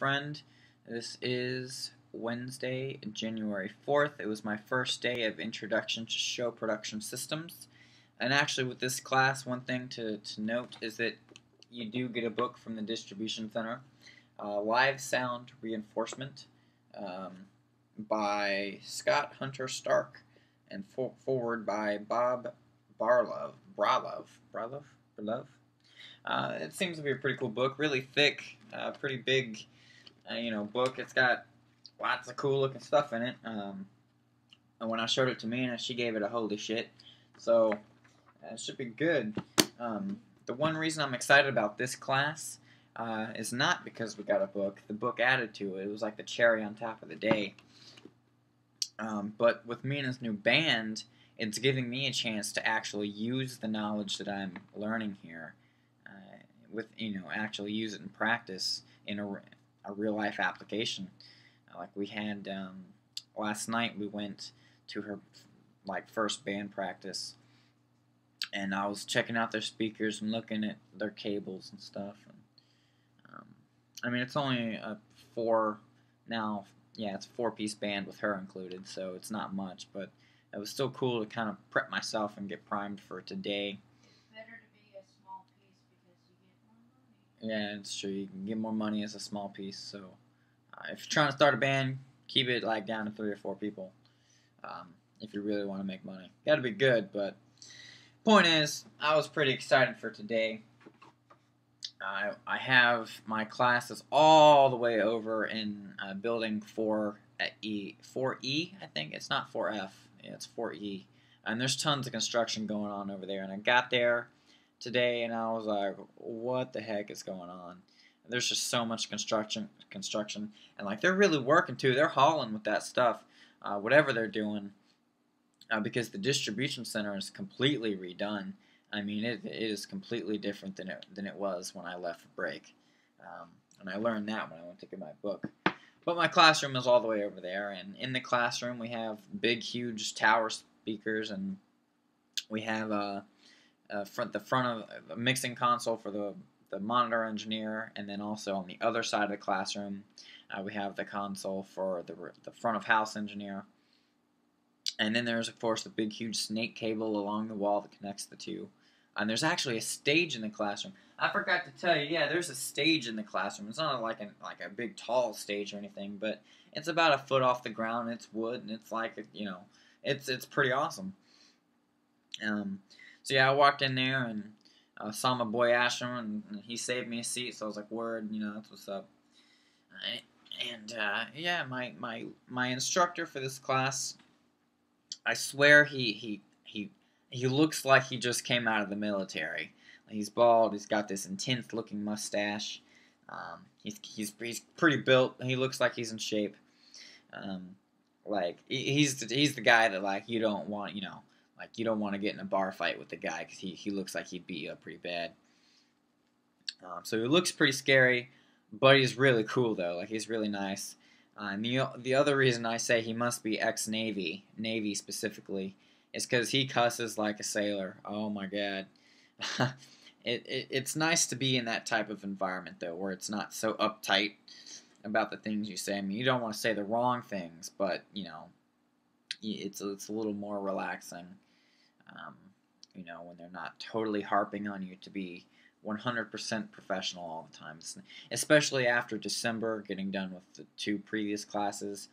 friend. This is Wednesday, January 4th. It was my first day of Introduction to Show Production Systems. And actually with this class, one thing to note is that you do get a book from the Distribution Center, Live Sound Reinforcement by Scott Hunter Stark and forward by Bob Barlove. It seems to be a pretty cool book, really thick, pretty big, book. It's got lots of cool looking stuff in it. And when I showed it to Mina, she gave it a holy shit. So it should be good. The one reason I'm excited about this class is not because we got a book. The book added to it. It was like the cherry on top of the day. But with Mina's new band, it's giving me a chance to actually use the knowledge that I'm learning here. Actually use it in practice in a real life application. Like we had last night, we went to her first band practice, and I was checking out their speakers and looking at their cables and stuff. And, it's only a it's a 4-piece band with her included, so it's not much, but it was still cool to kind of prep myself and get primed for today. Yeah, it's true. You can get more money as a small piece. So, if you're trying to start a band, keep it down to 3 or 4 people. If you really want to make money, got to be good. But point is, I was pretty excited for today. I have my classes all the way over in building 4E. 4E, I think it's not 4F. Yeah, it's 4E. And there's tons of construction going on over there. And I got there today, and I was like, what the heck is going on? There's just so much construction, and they're really working too. They're hauling with that stuff, whatever they're doing, because the distribution center is completely redone. It is completely different than it was when I left for break, and I learned that when I went to get my book. But my classroom is all the way over there, and in the classroom we have big, huge tower speakers, and we have the front of a mixing console for the monitor engineer, and then also on the other side of the classroom we have the console for the front of house engineer. And then there's of course the big huge snake cable along the wall that connects the two. And there's actually a stage in the classroom. I forgot to tell you, yeah, there's a stage in the classroom. It's not like a big tall stage or anything, but it's about a foot off the ground. It's wood, and it's it's pretty awesome. So yeah, I walked in there and saw my boy Ashram, and he saved me a seat. So I was like, "Word, that's what's up." Yeah, my instructor for this class, I swear he looks like he just came out of the military. He's bald. He's got this intense looking mustache. He's pretty built. He looks like he's in shape. He's the guy that you don't want you don't want to get in a bar fight with the guy, because he looks like he'd beat you up pretty bad. So he looks pretty scary, but he's really cool though. He's really nice. And the other reason I say he must be ex-Navy, Navy specifically, is because he cusses like a sailor. Oh my God. It's nice to be in that type of environment though, where it's not so uptight about the things you say. You don't want to say the wrong things, but it's a little more relaxing. When they're not totally harping on you to be 100% professional all the time. Especially after December, getting done with the 2 previous classes,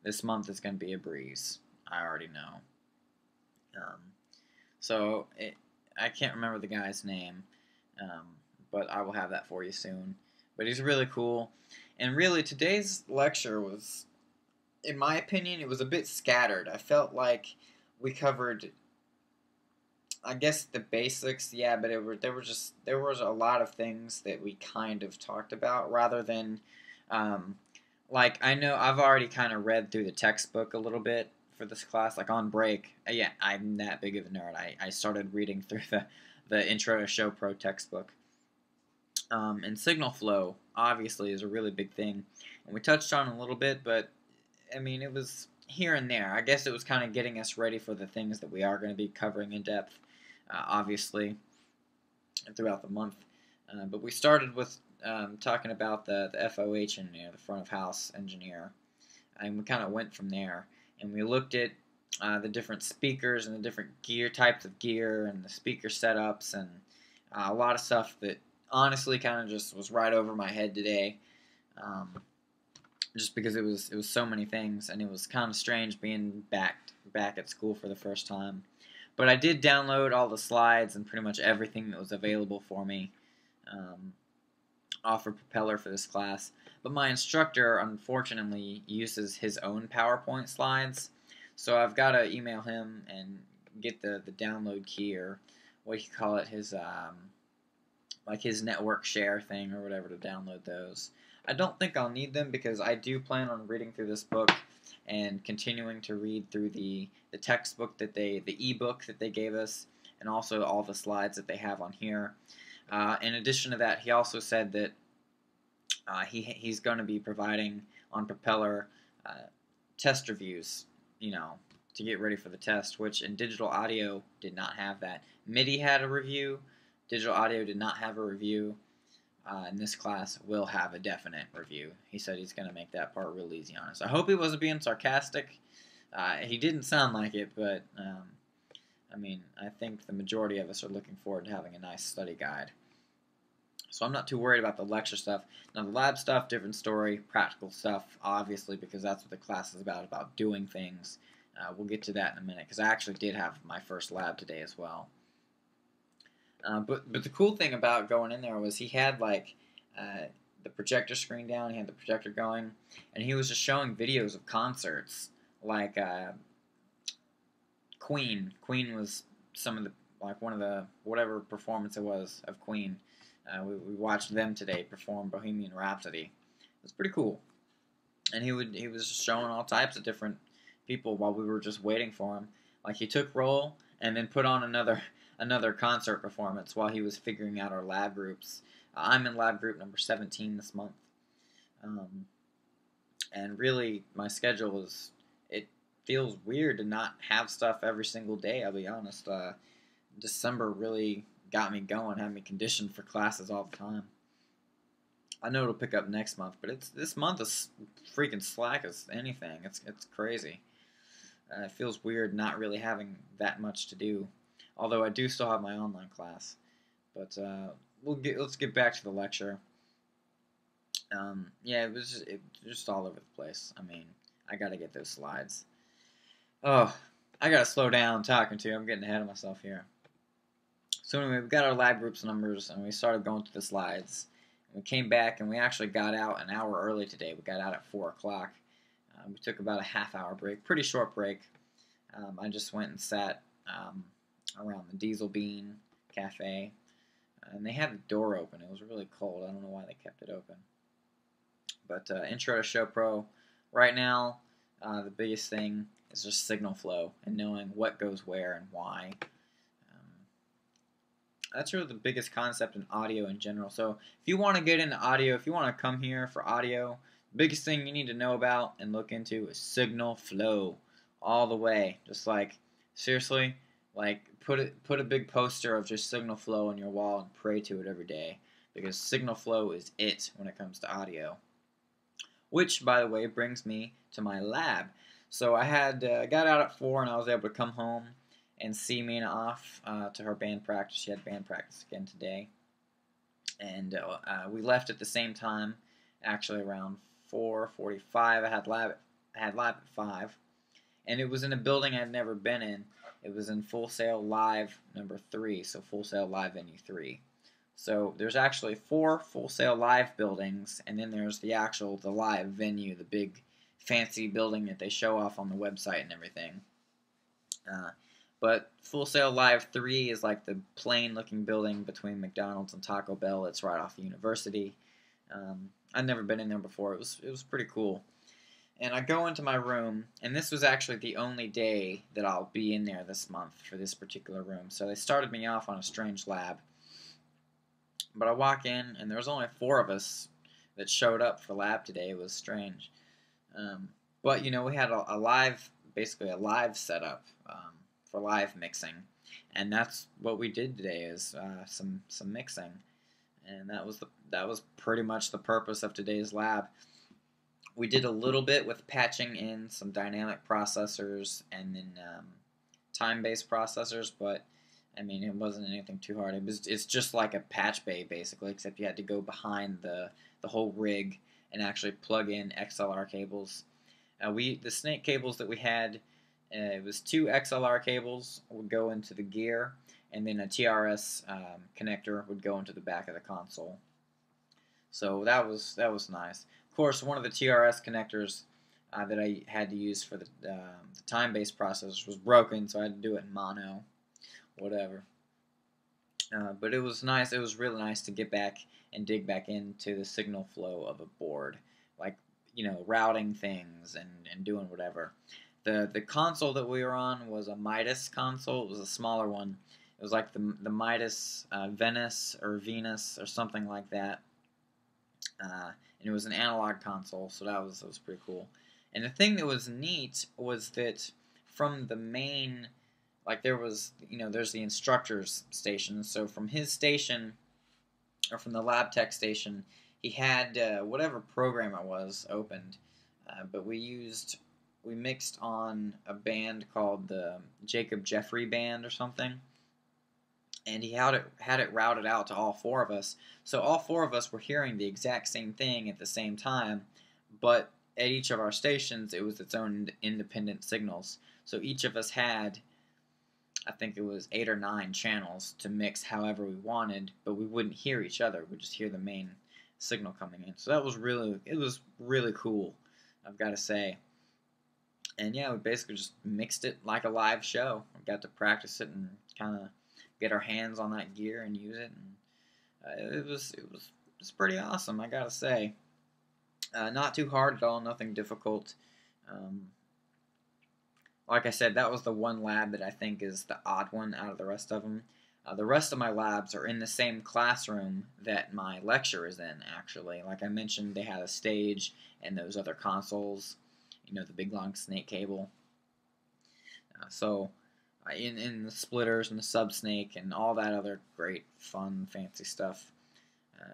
this month is going to be a breeze. I already know. I can't remember the guy's name, but I will have that for you soon. But he's really cool. And really, today's lecture was, in my opinion, it was a bit scattered. I felt like we covered, I guess, the basics, yeah, but there was a lot of things that we kind of talked about, rather than, I know I've already kind of read through the textbook a little bit for this class, on break. Yeah, I'm that big of a nerd. I started reading through the Intro to Show Pro textbook. And signal flow, obviously, is a really big thing, and we touched on it a little bit, but it was here and there. I guess it was kind of getting us ready for the things that we are going to be covering in depth, obviously, throughout the month. But we started with talking about the FOH engineer, the front of house engineer, and we kind of went from there. And we looked at the different speakers and the different types of gear and the speaker setups and a lot of stuff that honestly kind of just was right over my head today. Just because it was so many things, and it was kind of strange being back at school for the first time. But I did download all the slides and pretty much everything that was available for me off of Propeller for this class. But my instructor, unfortunately, uses his own PowerPoint slides, so I've got to email him and get the download key, or what you call it, his like his network share thing or whatever, to download those. I don't think I'll need them because I do plan on reading through this book and continuing to read through the textbook that the ebook that they gave us, and also all the slides that they have on here. In addition to that, he also said that he's going to be providing on Propeller test reviews, to get ready for the test, which in digital audio did not have that. MIDI had a review. Digital audio did not have a review. In this class will have a definite review. He said he's going to make that part real easy on us. I hope he wasn't being sarcastic. He didn't sound like it, but I mean, I think the majority of us are looking forward to having a nice study guide. So I'm not too worried about the lecture stuff. Now the lab stuff, different story. Practical stuff, obviously, because that's what the class is about doing things. We'll get to that in a minute, because I actually did have my first lab today as well. But the cool thing about going in there was he had like the projector screen down, he had the projector going, and he was just showing videos of concerts, like Queen. Queen was one of the whatever performance it was of Queen. We watched them today perform Bohemian Rhapsody. It was pretty cool, and he was showing all types of different people while we were just waiting for him. Like he took roll and then put on another concert performance while he was figuring out our lab groups. I'm in lab group number 17 this month. And really, my schedule it feels weird to not have stuff every single day, I'll be honest. December really got me going, had me conditioned for classes all the time. I know it'll pick up next month, but this month is freaking slack as anything. It's crazy. It feels weird not really having that much to do. Although I do still have my online class, but let's get back to the lecture. Yeah, it was just all over the place. I mean, I got to get those slides. Oh, I got to slow down talking to you. I'm getting ahead of myself here. So anyway, we got our lab groups numbers, and we started going through the slides. We came back, and we actually got out an hour early today. We got out at 4 o'clock. We took about a half-hour break, pretty short break. I just went and sat around the Diesel Bean Cafe, and they had the door open. It was really cold. I don't know why they kept it open. But intro to Show Pro. Right now, the biggest thing is just signal flow and knowing what goes where and why. That's really the biggest concept in audio in general. So if you want to get into audio, if you want to come here for audio, the biggest thing you need to know about and look into is signal flow all the way. Just like, seriously, like put a big poster of just signal flow on your wall and pray to it every day, because signal flow is it when it comes to audio. Which, by the way, brings me to my lab. So I had got out at 4, and I was able to come home and see Mina off to her band practice. She had band practice again today, and we left at the same time. Actually, around 4:45. I had lab at 5, and it was in a building I'd never been in. It was in Full Sail Live number 3, so Full Sail Live Venue 3. So there's actually 4 Full Sail Live buildings, and then there's the live venue, the big fancy building that they show off on the website and everything. But Full Sail Live 3 is like the plain-looking building between McDonald's and Taco Bell. It's right off the university. I'd never been in there before. It was pretty cool. And I go into my room, and this was actually the only day that I'll be in there this month for this particular room. So they started me off on a strange lab. But I walk in, and there was only 4 of us that showed up for lab today. It was strange. But, we had basically a live setup for live mixing. And that's what we did today, is some mixing. and that was pretty much the purpose of today's lab. We did a little bit with patching in some dynamic processors and then time-based processors, but I mean, it wasn't anything too hard. It's just like a patch bay basically, except you had to go behind the whole rig and actually plug in XLR cables. The snake cables that we had, it was 2 XLR cables would go into the gear, and then a TRS connector would go into the back of the console. So that was nice. Of course, one of the TRS connectors that I had to use for the time-based processors was broken, so I had to do it in mono. Whatever. But it was nice. It was really nice to get back and dig back into the signal flow of a board, like, you know, routing things and doing whatever. The console that we were on was a Midas console. It was a smaller one. It was like the Midas Venice or Venus or something like that. And it was an analog console, so that was pretty cool. And the thing that was neat was that from the main, like there was, you know, there's the instructor's station. So from his station, or from the lab tech station, he had whatever program it was opened, but we mixed on a band called the Jacob Jeffrey Band or something, and he had it routed out to all 4 of us. So all 4 of us were hearing the exact same thing at the same time, but at each of our stations it was its own independent signals. So each of us had, I think it was 8 or 9 channels to mix however we wanted, but we wouldn't hear each other. We'd just hear the main signal coming in. So that was really cool, I've got to say. And yeah, we basically just mixed it like a live show. We got to practice it and kind of get our hands on that gear and use it. And it was pretty awesome, I gotta say. Not too hard at all, nothing difficult. Like I said, that was the one lab that I think is the odd one out of the rest of them. The rest of my labs are in the same classroom that my lecture is in, actually. Like I mentioned, they had a stage and those other consoles, you know, the big long snake cable. In the splitters and the sub-snake and all that other great, fun, fancy stuff,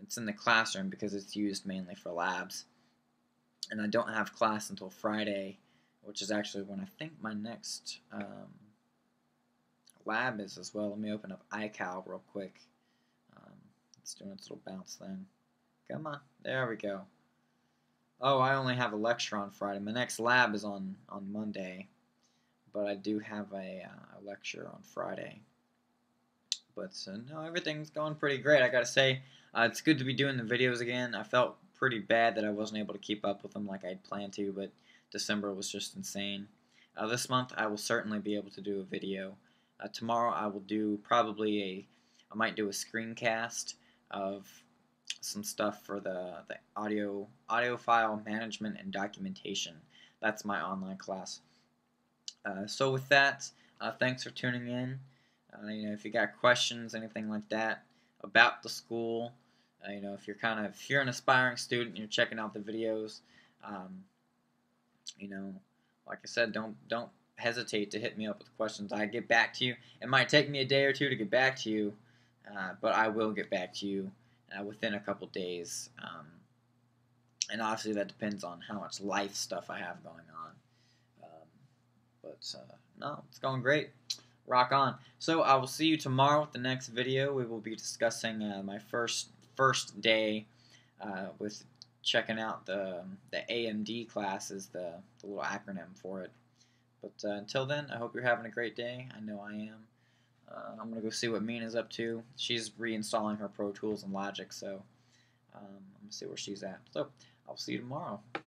it's in the classroom because it's used mainly for labs. And I don't have class until Friday, which is actually when I think my next lab is as well. Let me open up iCal real quick. It's doing its little bounce thing. Come on. There we go. Oh, I only have a lecture on Friday. My next lab is on Monday, but I do have a lecture on Friday. But no, everything's going pretty great, I gotta say. It's good to be doing the videos again. I felt pretty bad that I wasn't able to keep up with them like I'd planned to, but December was just insane. This month I will certainly be able to do a video. Tomorrow I will do I might do a screencast of some stuff for the audio file management and documentation. That's my online class. So with that, thanks for tuning in. You know, if you got questions, anything like that about the school, you know, if you're an aspiring student and you're checking out the videos, you know, like I said, don't hesitate to hit me up with questions. I get back to you. It might take me a day or two to get back to you, but I will get back to you within a couple days. And obviously that depends on how much life stuff I have going on. No, it's going great. Rock on. So I will see you tomorrow with the next video. We will be discussing my first day with checking out the AMD class is the little acronym for it. But until then, I hope you're having a great day. I know I am. I'm going to go see what Mina's up to. She's reinstalling her Pro Tools and Logic, so I'm going to see where she's at. So I'll see you tomorrow.